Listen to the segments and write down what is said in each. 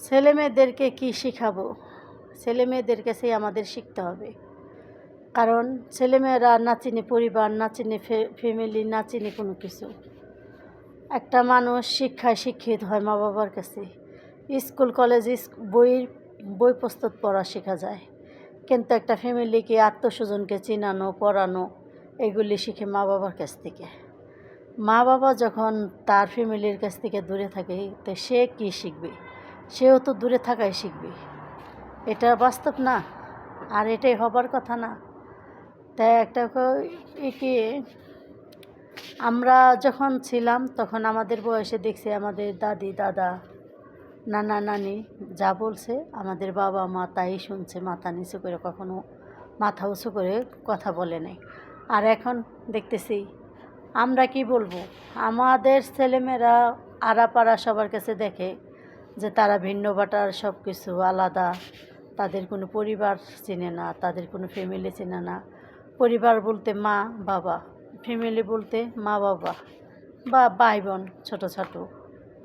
ছেলেমেয়েদেরকে কি শিখাবো? ছেলেমেয়েদের কাছেই আমাদের শিখতে হবে। কারণ ছেলেমেয়েরা না চিনে পরিবার, না চিনে ফ্যামিলি, না চিনে কোনো কিছু। একটা মানুষ শিক্ষায় শিক্ষিত হয় মা বাবার কাছে। স্কুল কলেজ বই পুস্তক পড়া শেখা যায়, কিন্তু একটা ফ্যামিলিকে আত্মস্বজনকে চিনানো পড়ানো এগুলি শিখে মা বাবার কাছ থেকে। মা বাবা যখন তার ফ্যামিলির কাছ থেকে দূরে থাকে, তো সে কী শিখবে? সেও তো দূরে থাকাই শিখবে। এটা বাস্তব না? আর এটাই হবার কথা না? তাই একটা একে আমরা যখন ছিলাম তখন আমাদের বয়সে দেখছি আমাদের দাদি দাদা নানা নানি যা বলছে আমাদের বাবা মা তাই শুনছে, মাথা নিচু করে, কখনো মাথা উঁচু করে কথা বলে নাই। আর এখন দেখতেছি আমরা কি বলবো, আমাদের ছেলেমেয়েরা আড়াপাড়া সবার কাছে দেখে যে তারা ভিন্ন বাটার, সব কিছু আলাদা, তাদের কোনো পরিবার চেনে না, তাদের কোনো ফ্যামিলি চেনে না। পরিবার বলতে মা বাবা, ফ্যামিলি বলতে মা বাবা বা ভাই বোন ছোটো ছোটো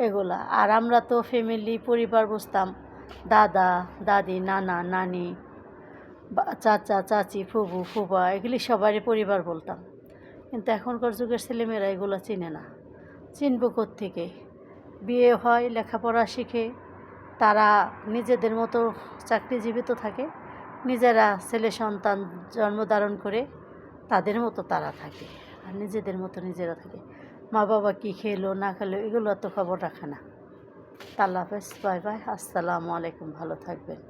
এগুলা। আর আমরা তো ফ্যামিলি পরিবার বুঝতাম দাদা দাদি নানা নানি চাচা চাচি ফুবু ফুবা, এগুলি সবারই পরিবার বলতাম। কিন্তু এখনকার যুগের ছেলেমেয়েরা এগুলো চিনে না। চিনব কোত্থেকে? বিয়ে হয়, লেখাপড়া শিখে তারা নিজেদের মতো চাকরিজীবী তো থাকে, নিজেরা ছেলে সন্তান জন্মধারণ করে তাদের মতো তারা থাকে, আর নিজেদের মতো নিজেরা থাকে। মা বাবা কী খেলো না খেলো এগুলো তো খবর রাখে না। আল্লাহ হাফেজ, বাই বাই, আসসালামু আলাইকুম, ভালো থাকবেন।